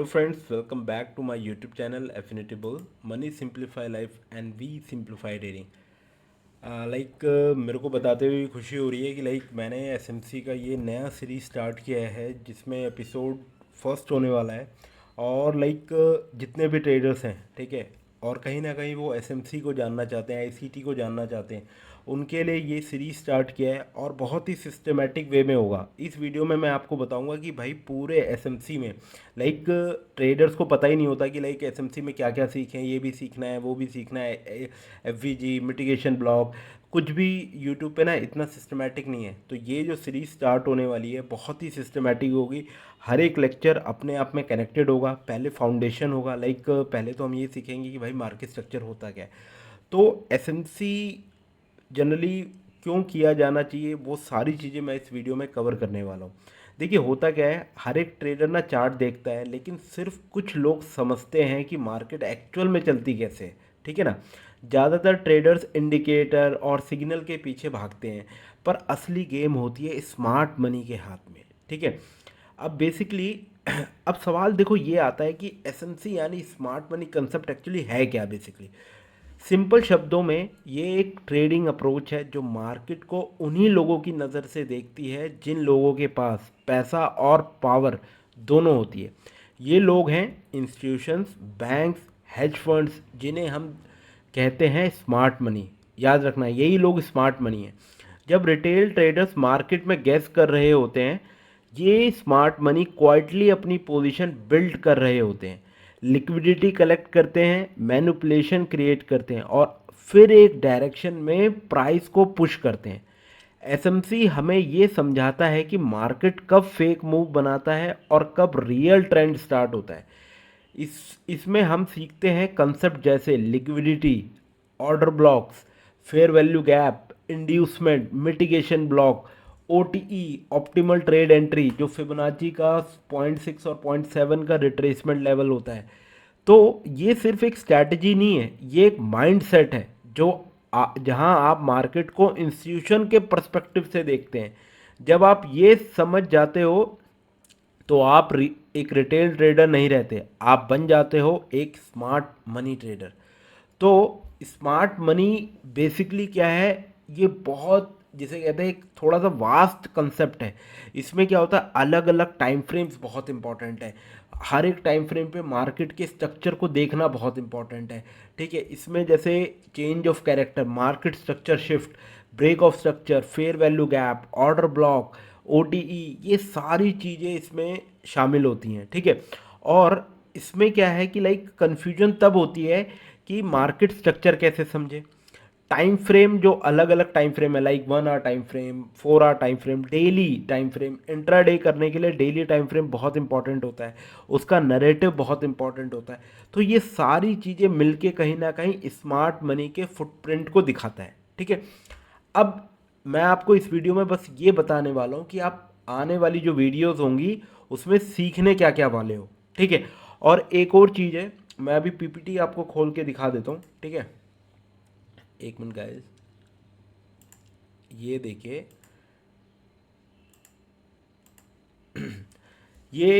Hello friends, welcome back to my YouTube channel Affinity Bull. Money simplify life and we simplify trading. मेरे को बताते हुए खुशी हो रही है कि मैंने एसएमसी का ये नया सीरीज स्टार्ट किया है जिसमें एपिसोड फर्स्ट होने वाला है। और जितने भी ट्रेडर्स हैं, ठीक है, और कहीं ना कहीं वो एसएमसी को जानना चाहते हैं, आईसीटी को जानना चाहते हैं, उनके लिए ये सीरीज़ स्टार्ट किया है और बहुत ही सिस्टमेटिक वे में होगा। इस वीडियो में मैं आपको बताऊंगा कि भाई पूरे एसएमसी में ट्रेडर्स को पता ही नहीं होता कि एसएमसी में क्या क्या सीखें, ये भी सीखना है, वो भी सीखना है, एफवीजी मिटिगेशन ब्लॉक, कुछ भी यूट्यूब पे ना इतना सिस्टमेटिक नहीं है। तो ये जो सीरीज़ स्टार्ट होने वाली है बहुत ही सिस्टमेटिक होगी। हर एक लेक्चर अपने आप में कनेक्टेड होगा। पहले फाउंडेशन होगा, पहले तो हम ये सीखेंगे कि भाई मार्केट स्ट्रक्चर होता क्या है, तो एसएमसी जनरली क्यों किया जाना चाहिए, वो सारी चीज़ें मैं इस वीडियो में कवर करने वाला हूँ। देखिए होता क्या है, हर एक ट्रेडर ना चार्ट देखता है, लेकिन सिर्फ कुछ लोग समझते हैं कि मार्केट एक्चुअल में चलती कैसे है, ठीक है ना। ज़्यादातर ट्रेडर्स इंडिकेटर और सिग्नल के पीछे भागते हैं, पर असली गेम होती है स्मार्ट मनी के हाथ में, ठीक है। अब बेसिकली अब सवाल देखो ये आता है कि एसएमसी यानी स्मार्ट मनी कंसेप्ट एक्चुअली है क्या। बेसिकली सिंपल शब्दों में ये एक ट्रेडिंग अप्रोच है जो मार्केट को उन्हीं लोगों की नज़र से देखती है जिन लोगों के पास पैसा और पावर दोनों होती है। ये लोग हैं इंस्टीट्यूशंस, बैंक्स, हेज फंड्स, जिन्हें हम कहते हैं स्मार्ट मनी। याद रखना यही लोग स्मार्ट मनी हैं। जब रिटेल ट्रेडर्स मार्केट में गैस कर रहे होते हैं, ये स्मार्ट मनी क्वाइटली अपनी पोजीशन बिल्ड कर रहे होते हैं, लिक्विडिटी कलेक्ट करते हैं, मैनिपुलेशन क्रिएट करते हैं और फिर एक डायरेक्शन में प्राइस को पुश करते हैं। एसएमसी हमें ये समझाता है कि मार्केट कब फेक मूव बनाता है और कब रियल ट्रेंड स्टार्ट होता है। इसमें हम सीखते हैं कंसेप्ट जैसे liquidity, order blocks, fair value gap, inducement, mitigation block, OTE optimal trade entry, जो फिबोनाची का 0.6 और 0.7 का रिट्रेसमेंट लेवल होता है। तो ये सिर्फ एक स्ट्रैटेजी नहीं है, ये एक माइंड सेट है जो जहां आप मार्केट को इंस्टीट्यूशन के पर्सपेक्टिव से देखते हैं। जब आप ये समझ जाते हो तो आप एक रिटेल ट्रेडर नहीं रहते, आप बन जाते हो एक स्मार्ट मनी ट्रेडर। तो स्मार्ट मनी बेसिकली क्या है, ये बहुत जिसे कहते हैं एक थोड़ा सा वास्ट कंसेप्ट है। इसमें क्या होता है, अलग अलग टाइम फ्रेम्स बहुत इंपॉर्टेंट है। हर एक टाइम फ्रेम पे मार्केट के स्ट्रक्चर को देखना बहुत इंपॉर्टेंट है, ठीक है। इसमें जैसे change of character, market structure shift, break of structure, fair value gap, order block, OTE, ये सारी चीज़ें इसमें शामिल होती हैं, ठीक है। और इसमें क्या है कि कन्फ्यूजन तब होती है कि मार्केट स्ट्रक्चर कैसे समझे। टाइम फ्रेम जो अलग अलग टाइम फ्रेम है, 1 hour time frame, 4 hour time frame, daily time frame, intraday करने के लिए डेली टाइम फ्रेम बहुत इंपॉर्टेंट होता है, उसका नरेटिव बहुत इंपॉर्टेंट होता है। तो ये सारी चीज़ें मिलके कहीं ना कहीं स्मार्ट मनी के फुटप्रिंट को दिखाता है, ठीक है। अब मैं आपको इस वीडियो में बस ये बताने वाला हूँ कि आप आने वाली जो वीडियोस होंगी उसमें सीखने क्या क्या वाले हो, ठीक है। और एक और चीज़ है, मैं अभी पीपीटी आपको खोल के दिखा देता हूँ, ठीक है। एक मिनट गाइस, ये देखिए, ये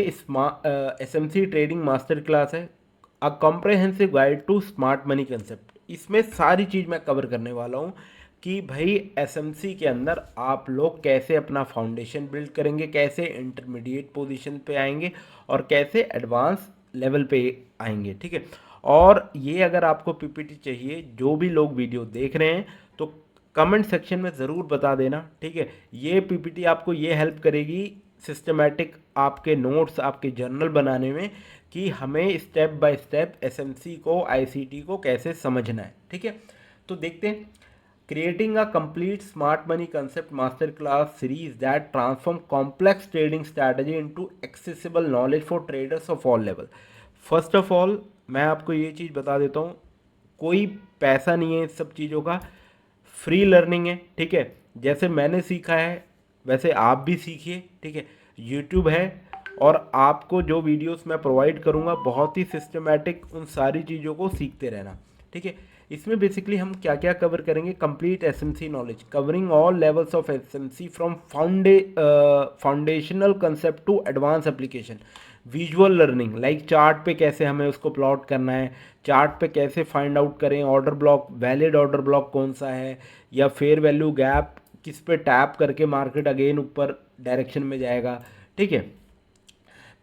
एसएमसी ट्रेडिंग मास्टर क्लास है, a comprehensive guide to smart money concept. इसमें सारी चीज़ मैं कवर करने वाला हूँ कि भाई एसएमसी के अंदर आप लोग कैसे अपना फाउंडेशन बिल्ड करेंगे, कैसे इंटरमीडिएट पोजीशन पे आएंगे और कैसे एडवांस लेवल पे आएंगे, ठीक है। और ये अगर आपको पीपीटी चाहिए, जो भी लोग वीडियो देख रहे हैं, तो कमेंट सेक्शन में ज़रूर बता देना, ठीक है। ये पीपीटी आपको ये हेल्प करेगी सिस्टमेटिक आपके नोट्स, आपके जर्नल बनाने में, कि हमें स्टेप बाय स्टेप एसएमसी को, आईसीटी को कैसे समझना है, ठीक है। तो देखते हैं, creating a complete smart money concept master class series that transform complex trading strategy into accessible knowledge for traders of all level. First of all मैं आपको ये चीज़ बता देता हूँ, कोई पैसा नहीं है इस सब चीज़ों का, फ्री लर्निंग है, ठीक है। जैसे मैंने सीखा है वैसे आप भी सीखिए, ठीक है। यूट्यूब है और आपको जो वीडियोस मैं प्रोवाइड करूँगा बहुत ही सिस्टमेटिक, उन सारी चीज़ों को सीखते रहना, ठीक है। इसमें बेसिकली हम क्या क्या कवर करेंगे, complete SMC knowledge covering all levels of SMC from foundational concept to advance application. Visual learning like chart पे कैसे हमें उसको प्लॉट करना है, चार्ट पे कैसे फाइंड आउट करें order block, valid order block कौन सा है, या फेयर वैल्यू गैप किस पे टैप करके मार्केट अगेन ऊपर डायरेक्शन में जाएगा। ठीक है,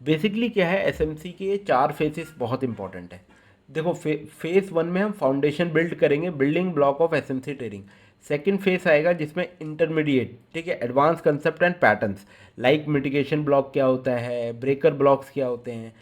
बेसिकली क्या है, एसएमसी के 4 फेसेस बहुत इंपॉर्टेंट है। देखो फेस 1 में हम फाउंडेशन बिल्ड करेंगे, building block of SMC trading. Second face आएगा जिसमें इंटरमीडिएट, ठीक है, advance concept and patterns like mitigation block क्या होता है, ब्रेकर ब्लॉक्स क्या होते हैं।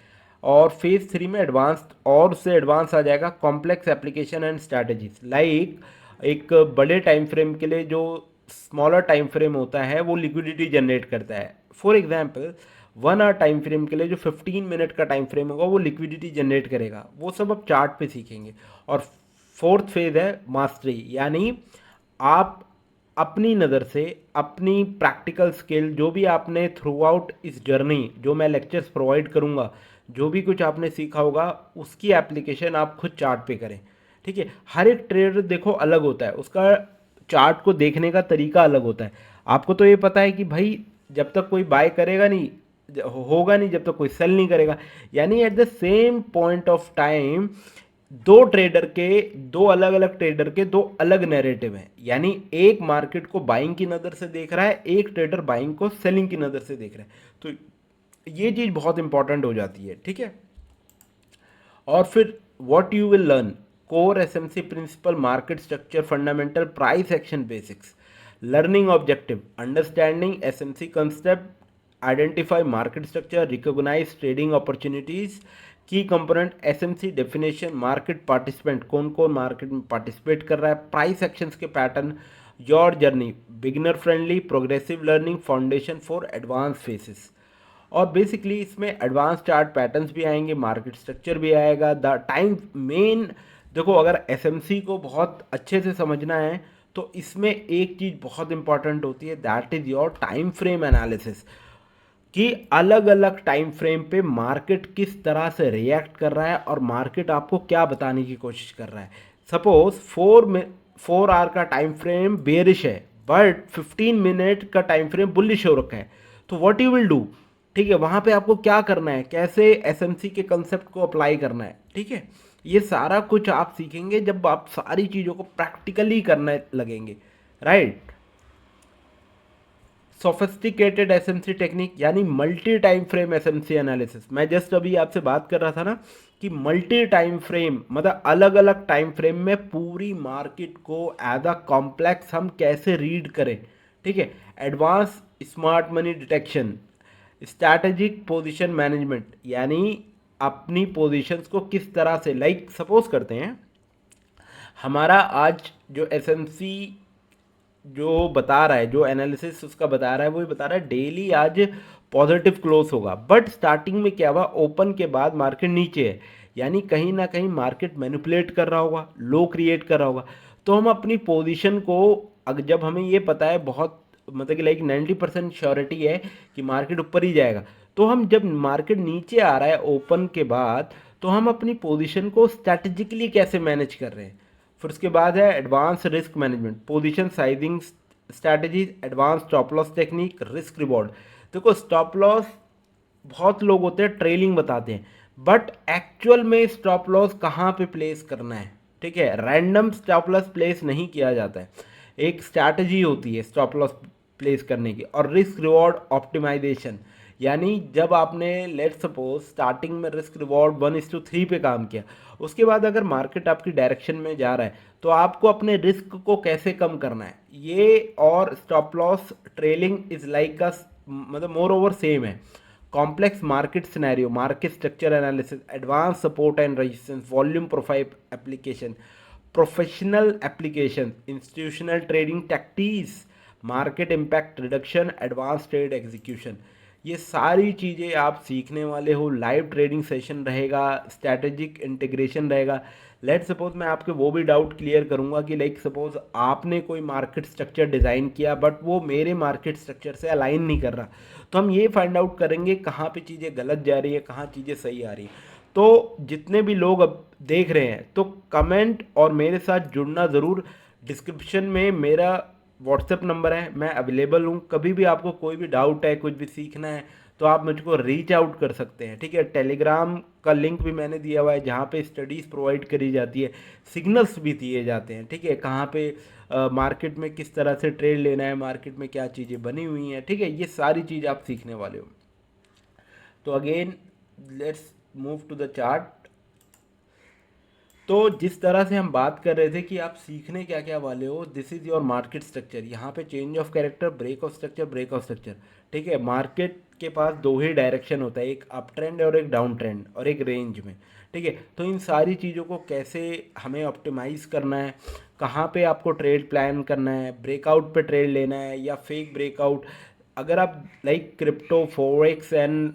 और फेज 3 में एडवांस और उससे एडवांस आ जाएगा complex application and strategies like एक बड़े टाइम फ्रेम के लिए जो स्मॉलर टाइम फ्रेम होता है वो लिक्विडिटी जनरेट करता है। For example 1 hour time frame के लिए जो 15 मिनट का टाइम फ्रेम होगा वो लिक्विडिटी जनरेट करेगा। वो सब अब चार्ट पे सीखेंगे। और फोर्थ फेज है मास्टरी, यानी आप अपनी नज़र से अपनी प्रैक्टिकल स्किल जो भी आपने थ्रू आउट इस जर्नी, जो मैं लेक्चर्स प्रोवाइड करूँगा, जो भी कुछ आपने सीखा होगा उसकी एप्लीकेशन आप खुद चार्ट पे करें। ठीक है, हर एक ट्रेडर देखो अलग होता है, उसका चार्ट को देखने का तरीका अलग होता है। आपको तो ये पता है कि भाई जब तक कोई बाय करेगा नहीं होगा नहीं, जब तक कोई सेल नहीं करेगा। यानी at the same point of time दो अलग अलग ट्रेडर के दो अलग नैरेटिव हैं। यानी एक मार्केट को बाइंग की नज़र से देख रहा है, एक ट्रेडर बाइंग को सेलिंग की नज़र से देख रहा है। तो ये चीज़ बहुत इंपॉर्टेंट हो जाती है। ठीक है, और फिर what you will learn, core SMC principle, market structure fundamental, price action basics, learning objective, understanding SMC concept, identify market structure, recognise trading opportunities, key component SMC definition, market participant कौन कौन market में participate कर रहा है, price actions के pattern, your journey, beginner friendly, progressive learning, foundation for advance phases. और basically इसमें advance chart patterns भी आएंगे, मार्केट स्ट्रक्चर भी आएगा, द टाइम मेन। देखो अगर एसएमसी को बहुत अच्छे से समझना है तो इसमें एक चीज़ बहुत इंपॉर्टेंट होती है, that is your time frame analysis, कि अलग अलग टाइम फ्रेम पे मार्केट किस तरह से रिएक्ट कर रहा है और मार्केट आपको क्या बताने की कोशिश कर रहा है। सपोज 4 आवर का टाइम फ्रेम बेरिश है बट 15 मिनट का टाइम फ्रेम बुलिश हो रखा है, तो व्हाट यू विल डू। ठीक है, वहाँ पे आपको क्या करना है, कैसे एसएमसी के कंसेप्ट को अप्लाई करना है। ठीक है, ये सारा कुछ आप सीखेंगे जब आप सारी चीज़ों को प्रैक्टिकली करने लगेंगे, राइट। सोफिस्टिकेटेड एसएमसी टेक्निक यानी multi time frame SMC analysis. मैं जस्ट अभी आपसे बात कर रहा था ना कि मल्टी टाइम फ्रेम मतलब अलग अलग टाइम फ्रेम में पूरी मार्केट को एज अ कॉम्प्लेक्स हम कैसे रीड करें। ठीक है, advance smart money detection, strategic position management, यानी अपनी पोजीशंस को किस तरह से, लाइक सपोज करते हैं हमारा आज जो एसएमसी जो बता रहा है, जो एनालिसिस उसका बता रहा है, वो ये बता रहा है डेली आज पॉजिटिव क्लोज होगा, बट स्टार्टिंग में क्या हुआ, ओपन के बाद मार्केट नीचे है, यानी कहीं ना कहीं मार्केट मैनिपुलेट कर रहा होगा, लो क्रिएट कर रहा होगा। तो हम अपनी पोजीशन को जब हमें ये पता है बहुत मतलब कि लाइक 90% श्योरिटी है कि मार्केट ऊपर ही जाएगा, तो हम जब मार्केट नीचे आ रहा है ओपन के बाद, तो हम अपनी पोजीशन को स्ट्रैटेजिकली कैसे मैनेज कर रहे हैं। फिर उसके बाद है advance risk management, position sizing strategies, advance stop loss technique, risk reward. देखो स्टॉप लॉस बहुत लोग होते हैं ट्रेलिंग बताते हैं, बट एक्चुअल में स्टॉप लॉस कहाँ पे प्लेस करना है। ठीक है, रैंडम स्टॉप लॉस प्लेस नहीं किया जाता है, एक स्ट्रैटेजी होती है स्टॉप लॉस प्लेस करने की। और रिस्क रिवॉर्ड ऑप्टिमाइजेशन, यानी जब आपने लेट सपोज स्टार्टिंग में रिस्क रिवॉर्ड 1:3 पे काम किया, उसके बाद अगर मार्केट आपकी डायरेक्शन में जा रहा है तो आपको अपने रिस्क को कैसे कम करना है ये। और stop loss trailing is like का मतलब मोर ओवर सेम है। Complex market scenario, market structure analysis, advance support and resistance, volume profile application, professional application, institutional trading tactics, market impact reduction, advance trade execution. ये सारी चीज़ें आप सीखने वाले हो। लाइव ट्रेडिंग सेशन रहेगा, स्ट्रैटेजिक इंटीग्रेशन रहेगा। लेट सपोज मैं आपके वो भी डाउट क्लियर करूंगा कि लाइक सपोज आपने कोई मार्केट स्ट्रक्चर डिज़ाइन किया बट वो मेरे मार्केट स्ट्रक्चर से अलाइन नहीं कर रहा, तो हम ये फाइंड आउट करेंगे कहाँ पे चीज़ें गलत जा रही है, कहाँ चीज़ें सही आ रही है। तो जितने भी लोग अब देख रहे हैं तो कमेंट और मेरे साथ जुड़ना ज़रूर। डिस्क्रिप्शन में मेरा व्हाट्सएप नंबर है, मैं अवेलेबल हूँ, कभी भी आपको कोई भी डाउट है, कुछ भी सीखना है तो आप मुझको रीच आउट कर सकते हैं, ठीक है। टेलीग्राम का लिंक भी मैंने दिया हुआ है जहाँ पे स्टडीज़ प्रोवाइड करी जाती है, सिग्नल्स भी दिए जाते हैं, ठीक है। कहाँ पे मार्केट में किस तरह से ट्रेड लेना है, मार्केट में क्या चीज़ें बनी हुई हैं, ठीक है। ये सारी चीज़ आप सीखने वाले हो। तो again let's move to the chart. तो जिस तरह से हम बात कर रहे थे कि आप सीखने क्या क्या वाले हो, this is your market structure. यहाँ पे change of character, break of structure, break of structure, ठीक है। मार्केट के पास दो ही डायरेक्शन होता है, एक अप ट्रेंड और एक डाउन ट्रेंड और एक रेंज में, ठीक है। तो इन सारी चीज़ों को कैसे हमें ऑप्टिमाइज़ करना है, कहाँ पे आपको ट्रेड प्लान करना है, ब्रेकआउट पे ट्रेड लेना है या फेक ब्रेकआउट। अगर आप like crypto forex and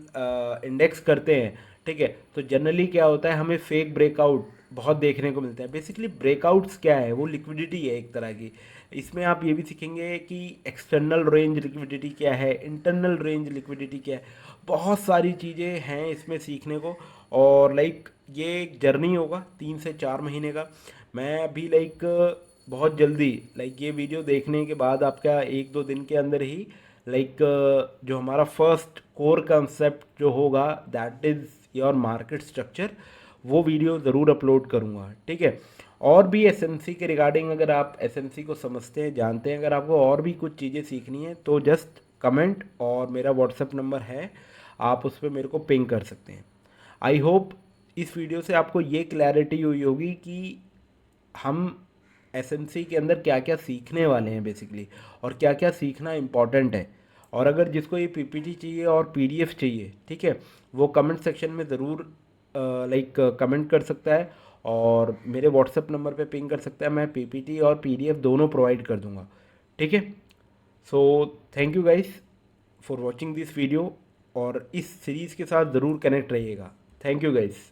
index करते हैं, ठीक है, तो जनरली क्या होता है, हमें फेक ब्रेकआउट बहुत देखने को मिलता है। बेसिकली ब्रेकआउट्स क्या है, वो लिक्विडिटी है एक तरह की। इसमें आप ये भी सीखेंगे कि एक्सटर्नल रेंज लिक्विडिटी क्या है, इंटरनल रेंज लिक्विडिटी क्या है। बहुत सारी चीज़ें हैं इसमें सीखने को। और लाइक ये एक जर्नी होगा 3 से 4 महीने का। मैं अभी लाइक बहुत जल्दी, लाइक ये वीडियो देखने के बाद आपका 1-2 दिन के अंदर ही लाइक जो हमारा फर्स्ट कोर कंसेप्ट जो होगा, that is your market structure, वो वीडियो ज़रूर अपलोड करूँगा, ठीक है। और भी एसएमसी के रिगार्डिंग, अगर आप एसएमसी को समझते हैं, जानते हैं, अगर आपको और भी कुछ चीज़ें सीखनी है तो जस्ट कमेंट, और मेरा व्हाट्सएप नंबर है, आप उस पर मेरे को पिंग कर सकते हैं। आई होप इस वीडियो से आपको ये क्लैरिटी हुई होगी कि हम एसएमसी के अंदर क्या क्या सीखने वाले हैं बेसिकली, और क्या क्या सीखना इम्पॉर्टेंट है। और अगर जिसको ये पीपीटी चाहिए और पीडीएफ चाहिए, ठीक है, वो कमेंट सेक्शन में ज़रूर लाइक कमेंट कर सकता है, और मेरे व्हाट्सएप नंबर पे पिंग कर सकता है। मैं पीपीटी और पीडीएफ दोनों प्रोवाइड कर दूंगा, ठीक है। So thank you guys for watching this video, और इस सीरीज़ के साथ ज़रूर कनेक्ट रहिएगा। Thank you guys.